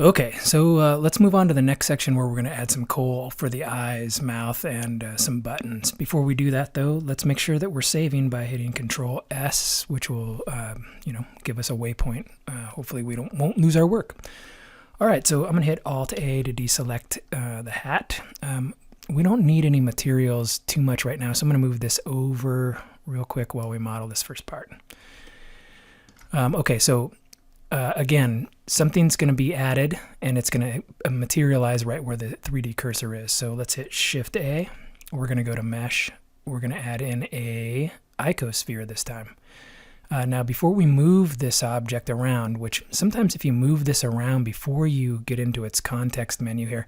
Okay, so let's move on to the next section where we're going to add some coal for the eyes, mouth, and some buttons. Before we do that, though, let's make sure that we're saving by hitting Control S, which will, give us a waypoint. Hopefully, we won't lose our work. All right, so I'm going to hit Alt A to deselect the hat. We don't need any materials too much right now, so I'm going to move this over real quick while we model this first part. Okay, so again, something's going to be added, and it's going to materialize right where the 3D cursor is. So let's hit Shift A. We're going to go to Mesh. We're going to add in a icosphere this time. Now, before we move this object around, which sometimes if you move this around before you get into its context menu here,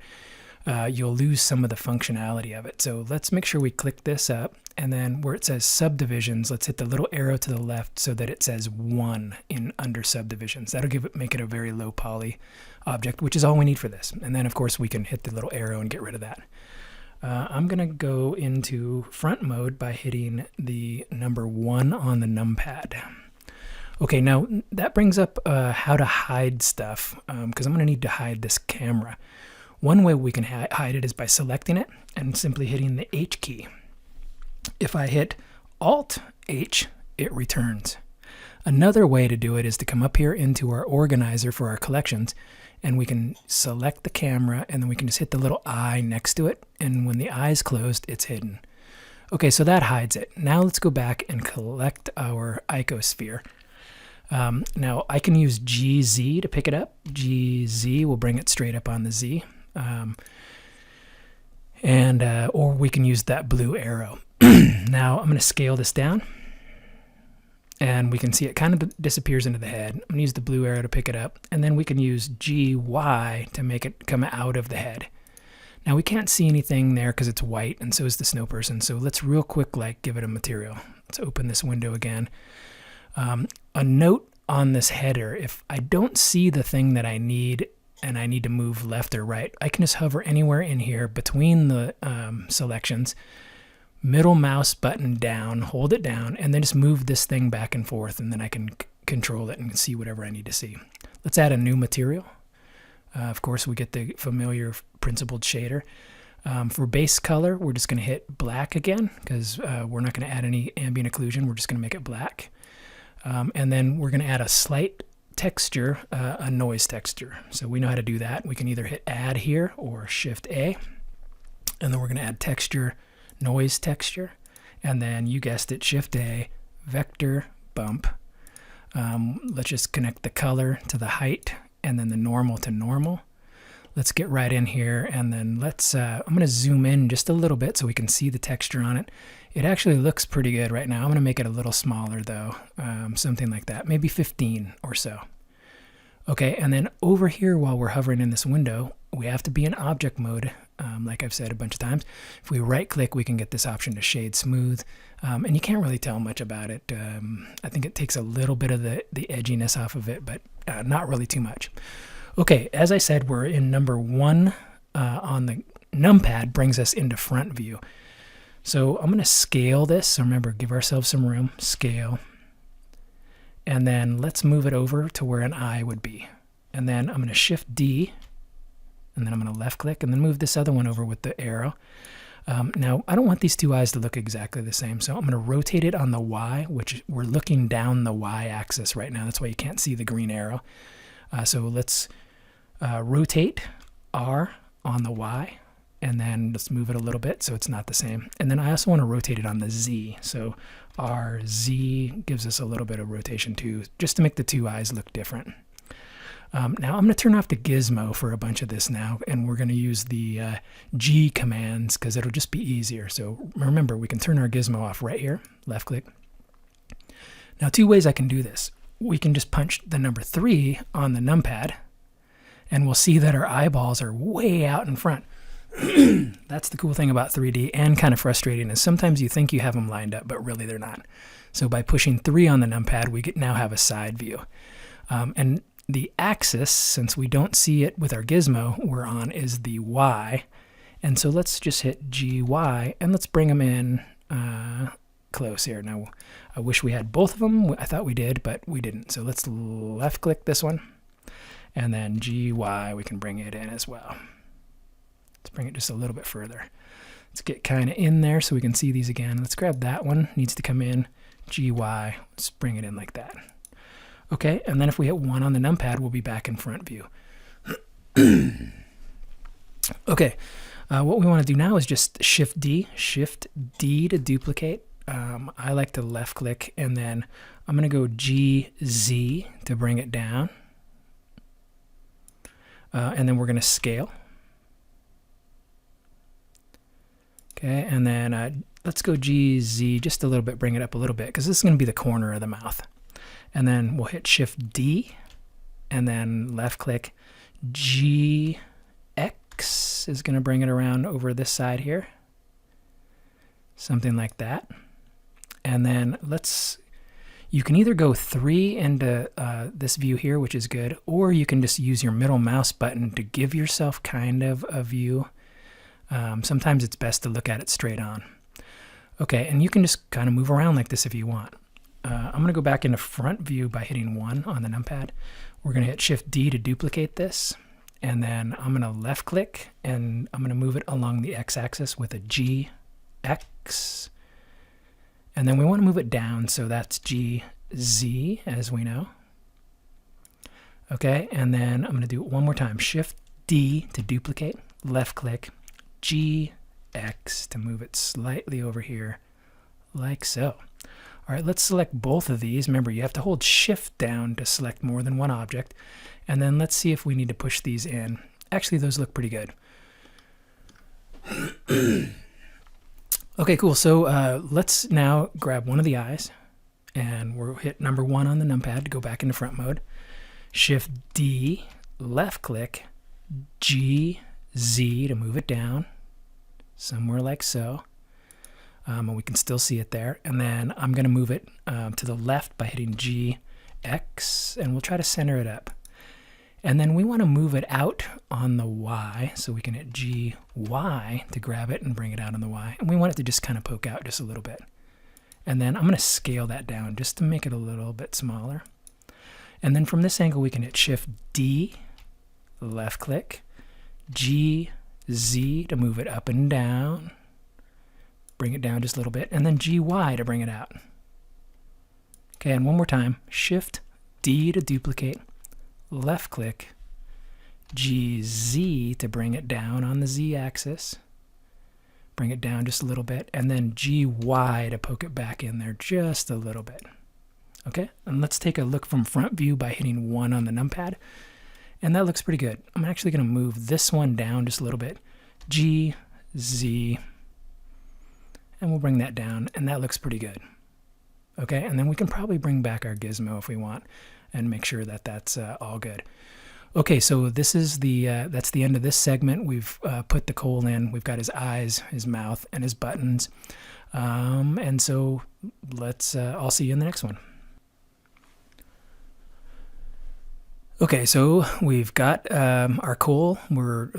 you'll lose some of the functionality of it. So let's make sure we click this up, and then where it says subdivisions, let's hit the little arrow to the left so that it says 1 in under subdivisions. That'll make it a very low poly object, which is all we need for this. And then of course we can hit the little arrow and get rid of that. I'm gonna go into front mode by hitting the number 1 on the numpad. Okay, now that brings up how to hide stuff, because I'm gonna need to hide this camera. One way we can hide it is by selecting it and simply hitting the H key. If I hit Alt H, it returns. Another way to do it is to come up here into our organizer for our collections, and we can select the camera, and then we can just hit the little eye next to it, and when the eye is closed, it's hidden. Okay, so that hides it. Now let's go back and collect our icosphere. Now I can use GZ to pick it up. GZ will bring it straight up on the Z. Or we can use that blue arrow. Now I'm going to scale this down, and we can see it kind of disappears into the head. I'm going to use the blue arrow to pick it up, and then we can use GY to make it come out of the head. Now we can't see anything there because it's white, and so is the snow person. So let's real quick give it a material. Let's open this window again. A note on this header: if I don't see the thing that I need and I need to move left or right, I can just hover anywhere in here between the selections, middle mouse button down, hold it down, and then just move this thing back and forth, and then I can control it and see whatever I need to see. Let's add a new material. Of course, we get the familiar principled shader. For base color, we're just going to hit black again, because we're not going to add any ambient occlusion. We're just going to make it black. And then we're going to add a slight texture, a noise texture. So we know how to do that. We can either hit Add here or Shift A, and then we're going to add texture, noise texture, and then you guessed it, Shift A, vector bump. Let's just connect the color to the height, and then the normal to normal. Let's get right in here, and then let's, I'm going to zoom in just a little bit so we can see the texture on it. It actually looks pretty good right now. I'm going to make it a little smaller though, something like that, maybe 15 or so. Okay, and then over here while we're hovering in this window, we have to be in object mode, like I've said a bunch of times. If we right click, we can get this option to shade smooth, and you can't really tell much about it. I think it takes a little bit of the edginess off of it, but not really too much. Okay, as I said, we're in number 1 on the numpad, brings us into front view. So I'm going to scale this. So remember, give ourselves some room, scale. And then let's move it over to where an eye would be. And then I'm going to Shift D, and then I'm going to left click, and then move this other one over with the arrow. Now, I don't want these two eyes to look exactly the same, so I'm going to rotate it on the Y, which we're looking down the Y axis right now. That's why you can't see the green arrow. So let's rotate R on the Y, and then let's move it a little bit so it's not the same. And then I also want to rotate it on the Z. So RZ gives us a little bit of rotation too, just to make the two eyes look different. Now I'm going to turn off the gizmo for a bunch of this now, and we're going to use the G commands because it'll just be easier. So remember, we can turn our gizmo off right here, left click. Now 2 ways I can do this. We can just punch the number 3 on the numpad, and we'll see that our eyeballs are way out in front. That's the cool thing about 3D, and kind of frustrating, is sometimes you think you have them lined up, but really they're not. So by pushing 3 on the numpad, we now have a side view. And the axis, since we don't see it with our gizmo we're on, is the Y, And so let's just hit GY and let's bring them in close here. Now, I wish we had both of them. I thought we did, but we didn't. So let's left click this one and then GY, we can bring it in as well. Let's bring it just a little bit further. Let's get kind of in there so we can see these again. Let's grab that one, needs to come in, GY, let's bring it in like that. Okay, and then if we hit 1 on the numpad, we'll be back in front view. Okay, what we want to do now is just Shift D to duplicate. I like to left click, and then I'm going to go GZ to bring it down. And then we're going to scale. Okay, and then let's go GZ just a little bit, bring it up a little bit, because this is going to be the corner of the mouth. And then we'll hit Shift D, and then left click. GX is going to bring it around over this side here. Something like that. And then you can either go 3 into this view here, which is good, or you can just use your middle mouse button to give yourself kind of a view. Sometimes it's best to look at it straight on. Okay, and you can just kind of move around like this if you want. I'm going to go back into front view by hitting 1 on the numpad. We're going to hit Shift D to duplicate this, and then I'm going to left click, and I'm going to move it along the x-axis with a GX. And then we want to move it down, so that's GZ, as we know. Okay, and then I'm going to do it one more time. Shift D to duplicate, left click, GX to move it slightly over here, like so. All right, let's select both of these. Remember, you have to hold Shift down to select more than one object. And then let's see if we need to push these in. Actually, those look pretty good. Okay, cool. So let's now grab one of the eyes, and we'll hit number 1 on the numpad to go back into front mode. Shift D, left click, GZ to move it down, somewhere like so. And we can still see it there. And then I'm going to move it to the left by hitting GX, and we'll try to center it up. And then we want to move it out on the Y, so we can hit GY to grab it and bring it out on the Y. And we want it to just kind of poke out just a little bit. And then I'm going to scale that down just to make it a little bit smaller. And then from this angle, we can hit Shift D, left click, GZ to move it up and down, bring it down just a little bit, and then GY to bring it out. Okay, and one more time, Shift D to duplicate, left click, GZ to bring it down on the Z axis, bring it down just a little bit, and then GY to poke it back in there just a little bit. Okay, and let's take a look from front view by hitting 1 on the numpad, and that looks pretty good. I'm actually going to move this one down just a little bit, GZ, and we'll bring that down, and that looks pretty good. Okay, and then we can probably bring back our gizmo if we want and make sure that that's all good. Okay, so this is that's the end of this segment. We've put the Cole in. We've got his eyes, his mouth, and his buttons. And so I'll see you in the next one. Okay, so we've got our Cole. We're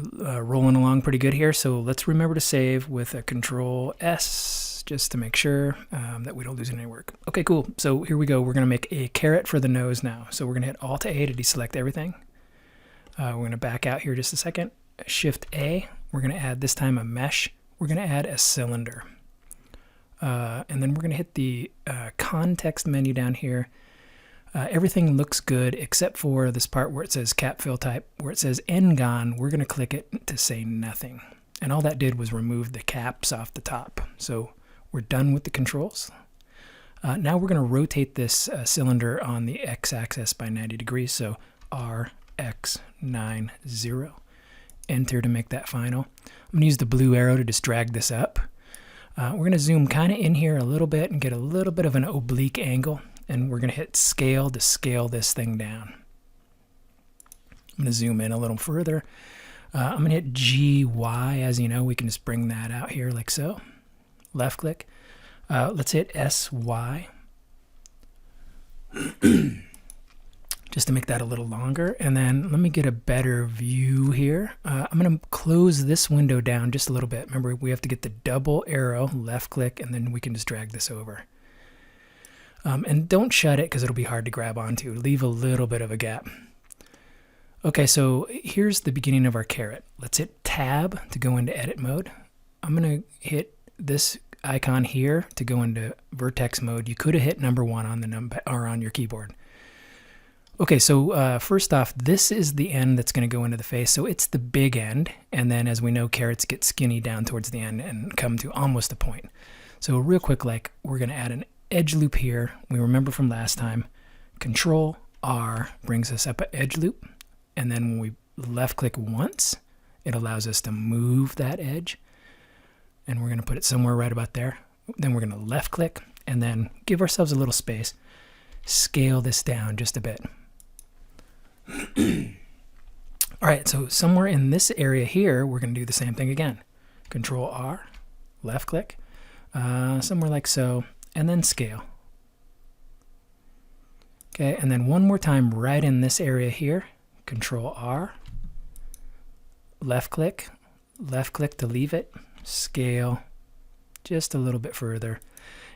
rolling along pretty good here. So let's remember to save with a Control S just to make sure that we don't lose any work. Okay, cool. So here we go. We're going to make a carrot for the nose now. So we're going to hit Alt-A to deselect everything. We're going to back out here just a second. Shift-A. We're going to add this time a mesh. We're going to add a cylinder. And then we're going to hit the context menu down here. Everything looks good except for this part where it says cap fill type. Where it says N-Gon, we're going to click it to say nothing. And all that did was remove the caps off the top. So we're done with the controls. Now we're going to rotate this cylinder on the x-axis by 90 degrees. So RX90. Enter to make that final. I'm going to use the blue arrow to just drag this up. We're going to zoom kind of in here a little bit and get a little bit of an oblique angle. And we're going to hit scale to scale this thing down. I'm going to zoom in a little further. I'm going to hit GY. As you know, we can just bring that out here like so. Left click. Let's hit SY. just to make that a little longer. And then let me get a better view here. I'm going to close this window down just a little bit. Remember, we have to get the double arrow, left click, and then we can just drag this over. And don't shut it because it'll be hard to grab onto. Leave a little bit of a gap. Okay, so here's the beginning of our carrot. Let's hit Tab to go into edit mode. I'm going to hit this icon here to go into vertex mode. You could have hit number 1 on the or on your keyboard. Okay, so first off, this is the end that's going to go into the face, so it's the big end, and then as we know, carrots get skinny down towards the end and come to almost a point. So real quick, like, we're going to add an edge loop here. We remember from last time, Control R brings us up an edge loop, and then when we left click once, it allows us to move that edge, and we're going to put it somewhere right about there. Then we're going to left click, and then give ourselves a little space, scale this down just a bit. All right, so somewhere in this area here, we're going to do the same thing again. Control R, left click, somewhere like so, and then scale. Okay, and then one more time right in this area here. Control R, left click to leave it, scale just a little bit further.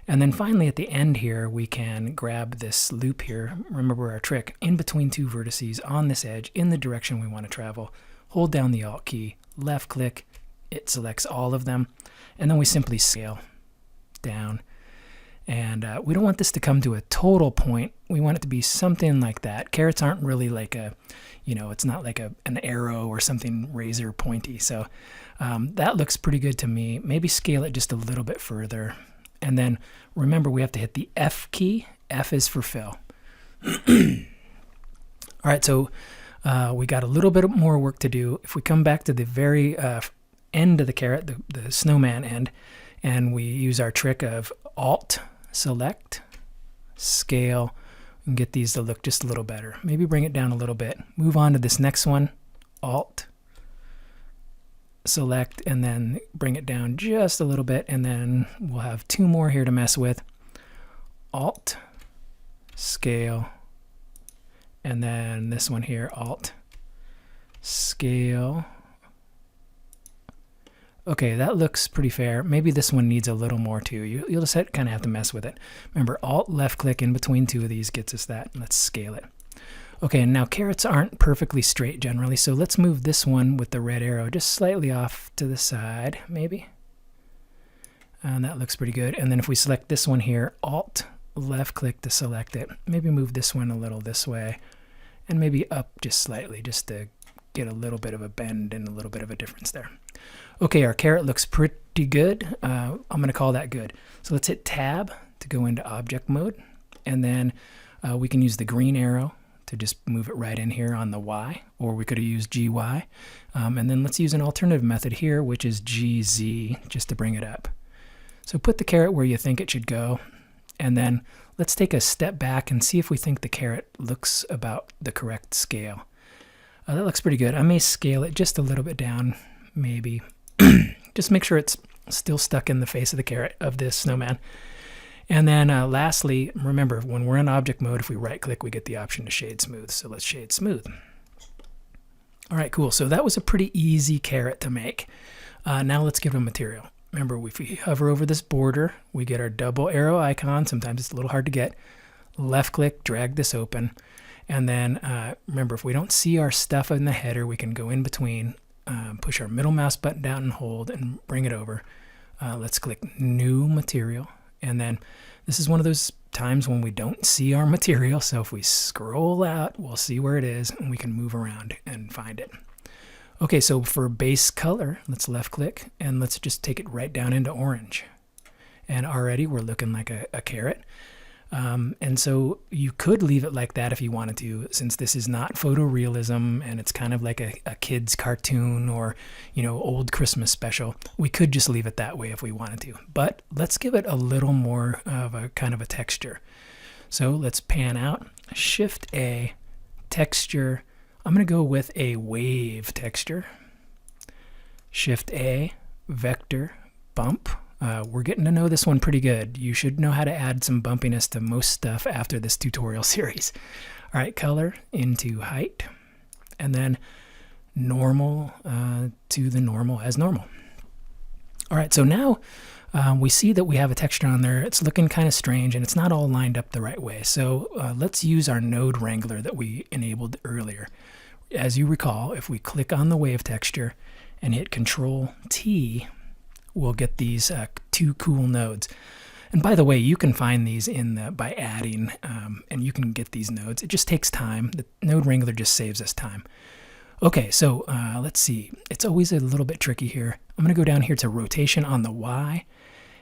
And then finally at the end here, we can grab this loop here. Remember our trick, in between 2 vertices on this edge in the direction we want to travel. Hold down the Alt key, left click, it selects all of them, and then we simply scale down. And we don't want this to come to a total point. We want it to be something like that. Carrots aren't really like a, it's not like an arrow or something razor pointy. So that looks pretty good to me. Maybe scale it just a little bit further. And then remember, we have to hit the F key. F is for fill. All right, so we got a little bit more work to do. If we come back to the very end of the carrot, the snowman end, and we use our trick of Alt, select, scale, and get these to look just a little better. Maybe bring it down a little bit. Move on to this next one, Alt, select, and then bring it down just a little bit, and then we'll have 2 more here to mess with. Alt, scale, and then this one here, Alt, scale. Okay, that looks pretty fair. Maybe this one needs a little more too. You'll just kind of have to mess with it. Remember, Alt, left click in between 2 of these gets us that. Let's scale it. Okay, and now carrots aren't perfectly straight generally, so let's move this one with the red arrow just slightly off to the side, maybe. And that looks pretty good. And then if we select this one here, Alt, left click to select it. Maybe move this one a little this way, and maybe up just slightly, just to get a little bit of a bend and a little bit of a difference there. Okay, our carrot looks pretty good. I'm going to call that good. So let's hit Tab to go into object mode, and then we can use the green arrow to just move it right in here on the Y, or we could have used GY. And then let's use an alternative method here, which is GZ, just to bring it up. So put the carrot where you think it should go, and then let's take a step back and see if we think the carrot looks about the correct scale. That looks pretty good. I may scale it just a little bit down, maybe. Just make sure it's still stuck in the face of the carrot of this snowman. And then lastly, remember, when we're in object mode, if we right click, we get the option to shade smooth. So let's shade smooth. All right, cool. So that was a pretty easy carrot to make. Now let's give it a material. Remember, if we hover over this border, we get our double arrow icon. Sometimes it's a little hard to get. Left click, drag this open. And then remember, if we don't see our stuff in the header, we can go in between, push our middle mouse button down and hold and bring it over. Let's click New Material. And then this is one of those times when we don't see our material. So if we scroll out, we'll see where it is, and we can move around and find it. Okay, so for base color, let's left click, and let's just take it right down into orange. And already we're looking like a carrot. And so you could leave it like that if you wanted to, since this is not photorealism and it's kind of like a kid's cartoon or, old Christmas special. We could just leave it that way if we wanted to, but let's give it a little more of a kind of a texture. So let's pan out, Shift A, texture. I'm going to go with a wave texture. Shift A, vector, bump. We're getting to know this one pretty good. You should know how to add some bumpiness to most stuff after this tutorial series. All right, color into height, and then normal to the normal as normal. All right, so now we see that we have a texture on there. It's looking kind of strange, and it's not all lined up the right way. So let's use our node wrangler that we enabled earlier. As you recall, if we click on the wave texture and hit Control T, we'll get these two cool nodes. And by the way, you can find these by adding, and you can get these nodes. It just takes time. The node wrangler just saves us time. Okay, so let's see. It's always a little bit tricky here. I'm going to go down here to rotation on the Y,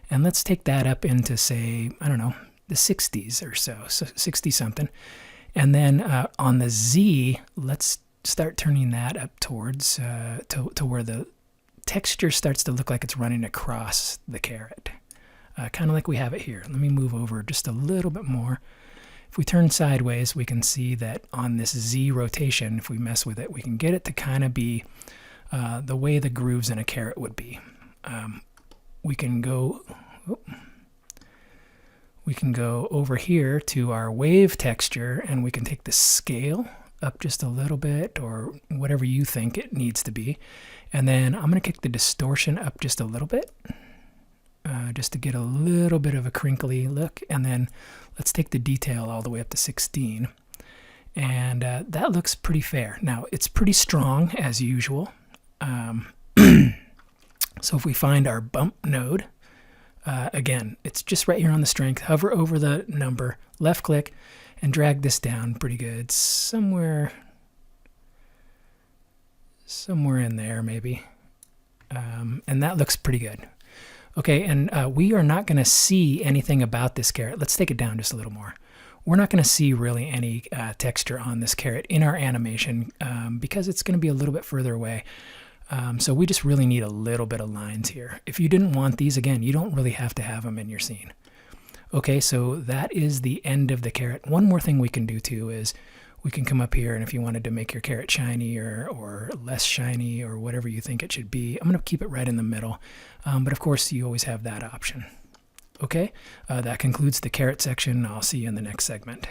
and let's take that up into, say, I don't know, the 60s or so 60 something. And then on the Z, let's start turning that up towards to where the texture starts to look like it's running across the carrot, kind of like we have it here. Let me move over just a little bit more. If we turn sideways, we can see that on this Z rotation, if we mess with it, we can get it to kind of be the way the grooves in a carrot would be. We can go over here to our wave texture, and we can take the scale up just a little bit, or whatever you think it needs to be. And then I'm going to kick the distortion up just a little bit, just to get a little bit of a crinkly look. And then let's take the detail all the way up to 16. And that looks pretty fair. Now, it's pretty strong, as usual. So if we find our bump node, again, it's just right here on the strength. Hover over the number, left click, and drag this down pretty good. Somewhere in there, maybe. And that looks pretty good. Okay, and we are not going to see anything about this carrot. Let's take it down just a little more. We're not going to see really any texture on this carrot in our animation because it's going to be a little bit further away. So we just really need a little bit of lines here. If you didn't want these, again, you don't really have to have them in your scene. Okay, so that is the end of the carrot. One more thing we can do too is we can come up here, and if you wanted to make your carrot shiny or less shiny or whatever you think it should be, I'm going to keep it right in the middle. But of course, you always have that option. Okay, that concludes the carrot section. I'll see you in the next segment.